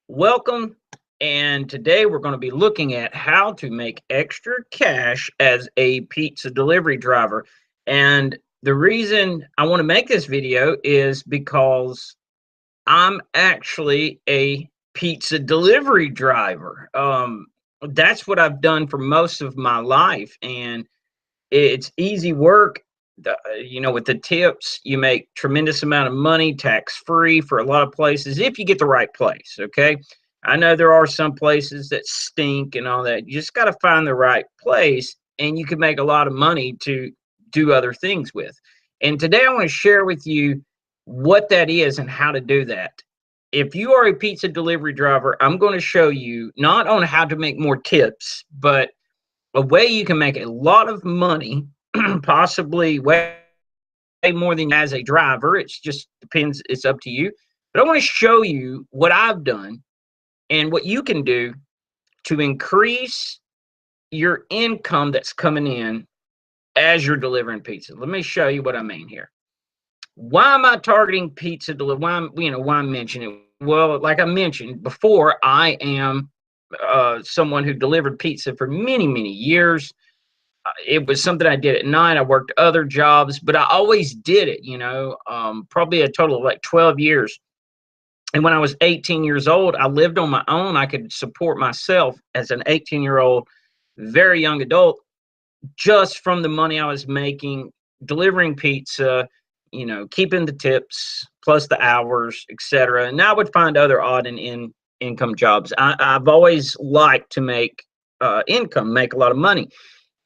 Welcome, and today we're going to be looking at how to make extra cash as a pizza delivery driver. And the reason I want to make this video is because I'm actually a pizza delivery driver. That's what I've done for most of my life, and it's easy work. With the tips, you make tremendous amount of money, tax free for a lot of places if you get the right place. Okay, I know there are some places that stink and all that. You just got to find the right place, and you can make a lot of money to do other things with. And today I want to share with you what that is and how to do that. If you are a pizza delivery driver, I'm going to show you not on how to make more tips, but a way you can make a lot of money, possibly way more than as a driver. It just depends. It's up to you. But I want to show you what I've done and what you can do to increase your income that's coming in as you're delivering pizza. Let me show you what I mean here. Why am I targeting pizza delivery? Why I'm mentioning it? Well, like I mentioned before, I am someone who delivered pizza for many, many years. It was something I did at night. I worked other jobs, but I always did it, probably a total of like 12 years. And when I was 18 years old, I lived on my own. I could support myself as an 18-year-old, very young adult, just from the money I was making, delivering pizza, keeping the tips, plus the hours, etc. And I would find other odd and income jobs. I've always liked to make income, make a lot of money.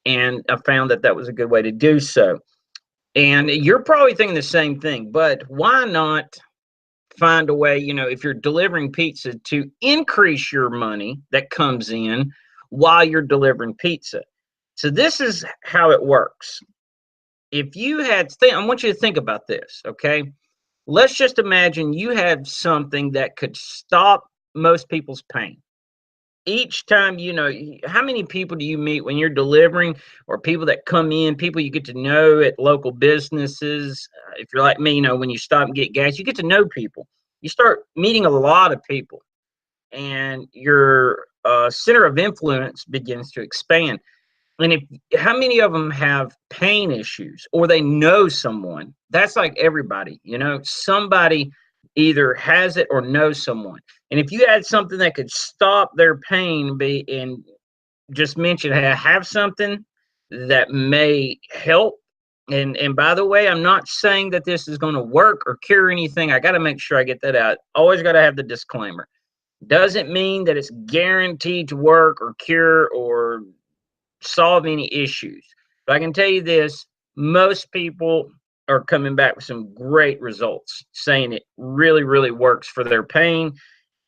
And I found that was a good way to do so. And you're probably thinking the same thing, but why not find a way, if you're delivering pizza, to increase your money that comes in while you're delivering pizza? So this is how it works. If you had, I want you to think about this, okay? Let's just imagine you have something that could stop most people's pain. Each time, how many people do you meet when you're delivering, or people that come in, people you get to know at local businesses? If you're like me, when you stop and get gas, you get to know people. You start meeting a lot of people, and your center of influence begins to expand. And how many of them have pain issues, or they know someone? That's like everybody, somebody either has it or knows someone. And if you had something that could stop their pain, and just mention, hey, I have something that may help. And by the way, I'm not saying that this is going to work or cure anything. I got to make sure I get that out. Always got to have the disclaimer. Doesn't mean that it's guaranteed to work or cure or solve any issues. But I can tell you this, most people are coming back with some great results, saying it really, really works for their pain.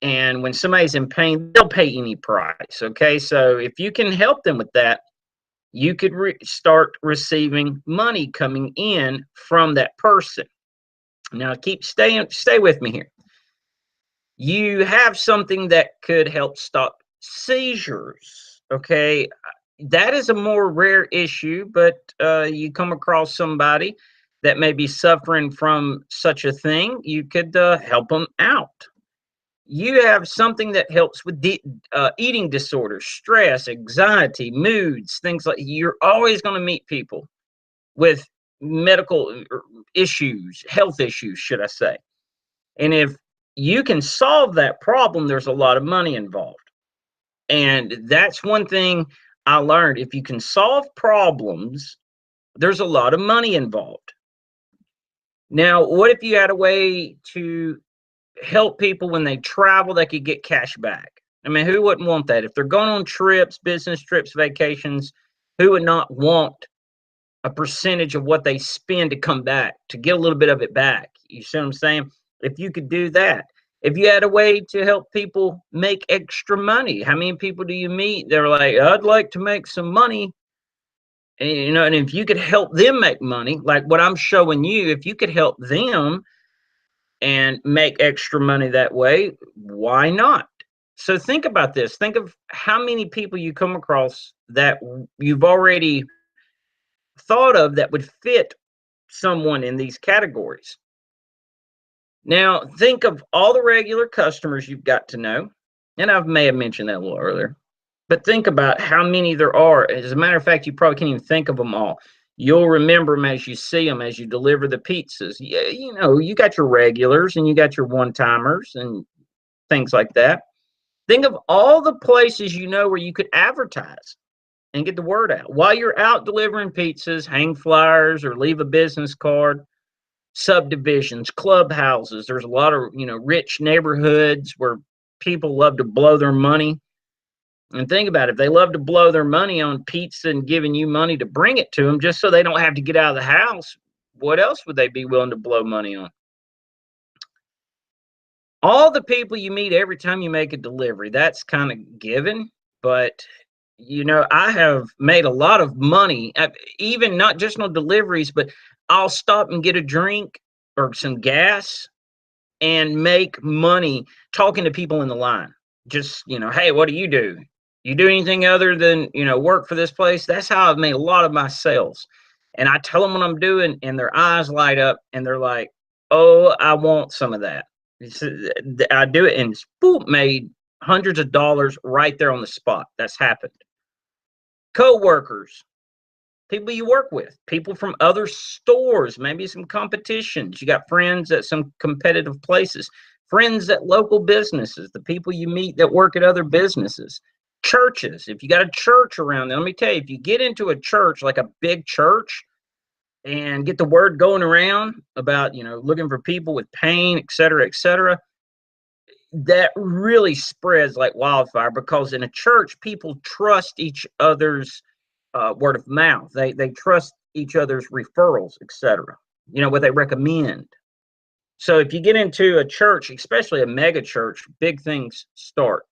And when somebody's in pain, they'll pay any price. Okay, so if you can help them with that, you could start receiving money coming in from that person. Now, stay with me here. You have something that could help stop seizures. Okay, that is a more rare issue, but you come across somebody that may be suffering from such a thing, you could help them out. You have something that helps with eating disorders, stress, anxiety, moods, things like. You're always going to meet people with medical issues, health issues, should I say. And if you can solve that problem, there's a lot of money involved. And that's one thing I learned. If you can solve problems, there's a lot of money involved. Now, what if you had a way to help people when they travel, they could get cash back? I mean, who wouldn't want that? If they're going on trips, business trips, vacations, who would not want a percentage of what they spend to come back, to get a little bit of it back? You see what I'm saying? If you could do that. If you had a way to help people make extra money, how many people do you meet? They're like, I'd like to make some money. And if you could help them make money, like what I'm showing you, if you could help them and make extra money that way, why not? So think about this. Think of how many people you come across that you've already thought of that would fit someone in these categories. Now, think of all the regular customers you've got to know. And I may have mentioned that a little earlier. But think about how many there are. As a matter of fact, you probably can't even think of them all. You'll remember them as you see them, as you deliver the pizzas. Yeah, you know, you got your regulars and you got your one-timers and things like that. Think of all the places you know where you could advertise and get the word out. While you're out delivering pizzas, hang flyers or leave a business card. Subdivisions, clubhouses. There's a lot of, rich neighborhoods where people love to blow their money. And think about it, if they love to blow their money on pizza and giving you money to bring it to them just so they don't have to get out of the house, what else would they be willing to blow money on? All the people you meet every time you make a delivery, that's kind of given. But, I have made a lot of money, even not just on deliveries, but I'll stop and get a drink or some gas and make money talking to people in the line. Just, hey, what do? You do anything other than, work for this place? That's how I've made a lot of my sales. And I tell them what I'm doing, and their eyes light up, and they're like, oh, I want some of that. I do it, and spoop, made hundreds of dollars right there on the spot. That's happened. Co-workers, people you work with, people from other stores, maybe some competitions. You got friends at some competitive places, friends at local businesses, the people you meet that work at other businesses, churches. If you got a church around there, let me tell you, if you get into a church, like a big church, and get the word going around about, looking for people with pain, et cetera, that really spreads like wildfire, because in a church, people trust each other's word of mouth. They trust each other's referrals, etc. What they recommend. So if you get into a church, especially a mega church, big things start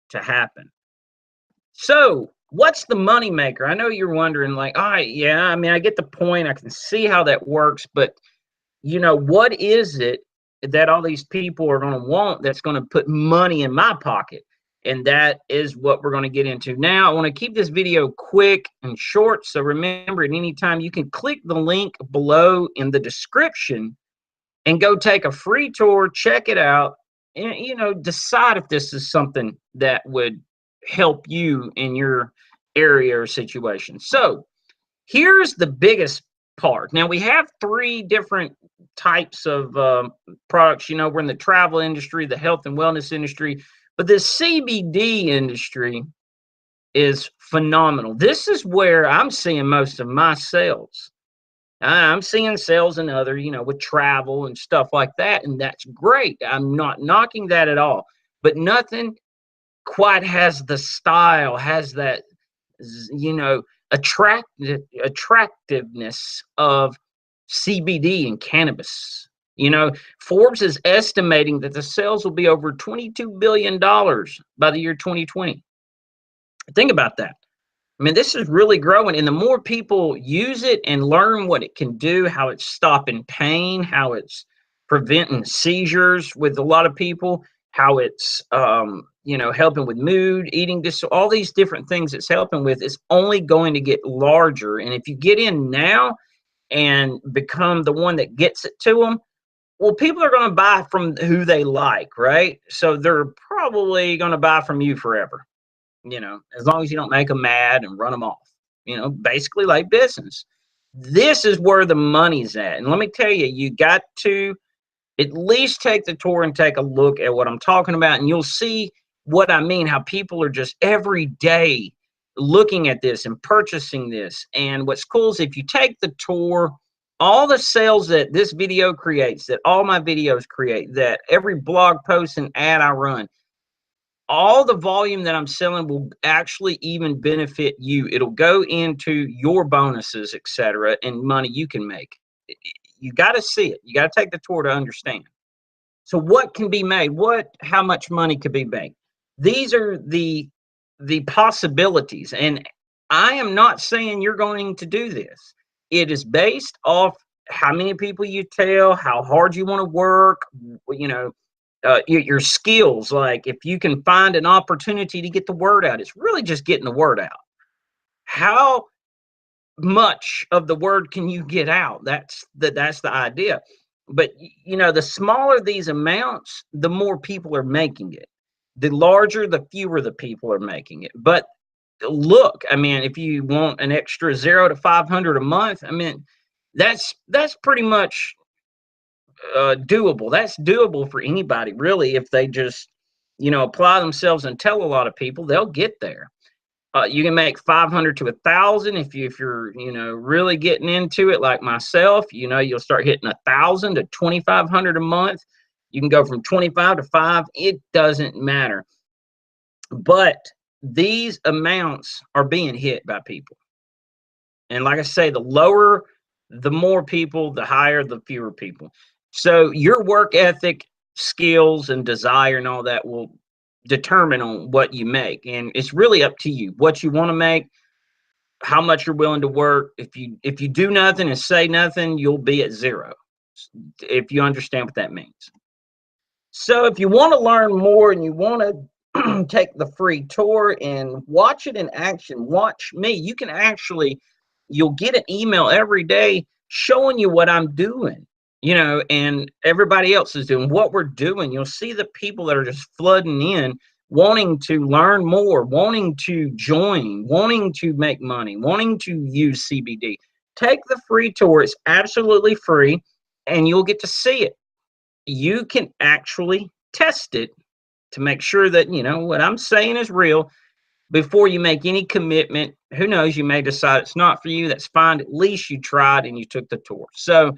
to happen. So what's the money maker? I know you're wondering, like, all right, yeah, I mean, I get the point. I can see how that works, but what is it that all these people are going to want that's going to put money in my pocket? And that is what we're going to get into now. I want to keep this video quick and short. So remember, at any time, you can click the link below in the description and go take a free tour, check it out, and, decide if this is something that would help you in your area or situation. So here's the biggest part. Now, we have three different types of products. We're in the travel industry, the health and wellness industry, but this CBD industry is phenomenal. This is where I'm seeing most of my sales. I'm seeing sales in other, with travel and stuff like that, and that's great. I'm not knocking that at all, but nothing quite has the style, has that, attractiveness of CBD and cannabis. Forbes is estimating that the sales will be over $22 billion by the year 2020. Think about that. I mean, this is really growing, and the more people use it and learn what it can do, how it's stopping pain, how it's preventing seizures with a lot of people, how it's helping with mood, eating disorder, all these different things it's helping with, is only going to get larger. And if you get in now and become the one that gets it to them, well, people are going to buy from who they like, right? So they're probably going to buy from you forever, as long as you don't make them mad and run them off, basically like business. This is where the money's at. And let me tell you, you got to at least take the tour and take a look at what I'm talking about, and you'll see what I mean, how people are just every day looking at this and purchasing this. And what's cool is if you take the tour, all the sales that this video creates, that all my videos create, that every blog post and ad I run, all the volume that I'm selling will actually even benefit you. It'll go into your bonuses, etc., and money you can make. You got to see it. You got to take the tour to understand. So what can be made? How much money could be made? These are the possibilities. And I am not saying you're going to do this. It is based off how many people you tell, how hard you want to work, your skills. Like if you can find an opportunity to get the word out, it's really just getting the word out. How much of the word can you get out? That's the idea. But you know, the smaller these amounts, the more people are making it. The larger, the fewer the people are making it. But look, I mean, if you want an extra 0 to 500 a month, I mean, that's pretty much doable. That's doable for anybody, really, if they just, you know, apply themselves and tell a lot of people, they'll get there. You can make 500 to 1,000 if you're you know really getting into it like myself. You know, you'll start hitting 1,000 to 2,500 a month. You can go from 25 to 5. It doesn't matter. But these amounts are being hit by people. And like I say, the lower, the more people, the higher, the fewer people. So your work ethic, skills, and desire and all that will determine on what you make. And it's really up to you what you want to make, how much you're willing to work. If you do nothing and say nothing, you'll be at zero. If you understand what that means. So if you want to learn more and you want to take the free tour and watch it in action, watch me. You can actually, you'll get an email every day showing you what I'm doing, you know, and everybody else is doing what we're doing. You'll see the people that are just flooding in, wanting to learn more, wanting to join, wanting to make money, wanting to use CBD. Take the free tour. It's absolutely free, and you'll get to see it. You can actually test it to make sure that, you know, what I'm saying is real before you make any commitment. Who knows, you may decide it's not for you. That's fine. At least you tried and you took the tour. So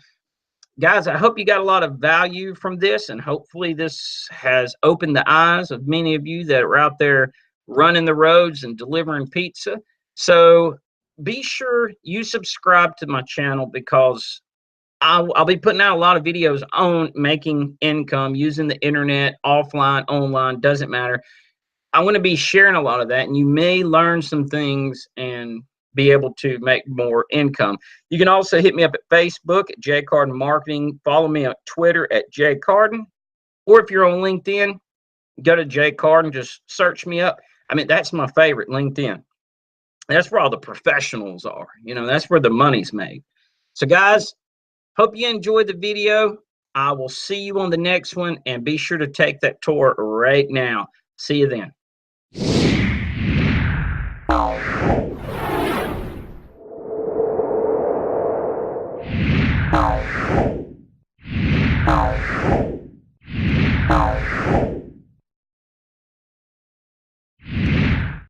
guys, I hope you got a lot of value from this, and hopefully this has opened the eyes of many of you that are out there running the roads and delivering pizza. So be sure you subscribe to my channel, because I'll be putting out a lot of videos on making income using the internet, offline, online, doesn't matter. I'm going to be sharing a lot of that, and you may learn some things and be able to make more income. You can also hit me up at Facebook at J Carden Marketing. Follow me on Twitter at J Carden. Or if you're on LinkedIn, go to J Carden, just search me up. I mean, that's my favorite, LinkedIn. That's where all the professionals are. You know, that's where the money's made. So guys, hope you enjoyed the video. I will see you on the next one, and be sure to take that tour right now. See you then.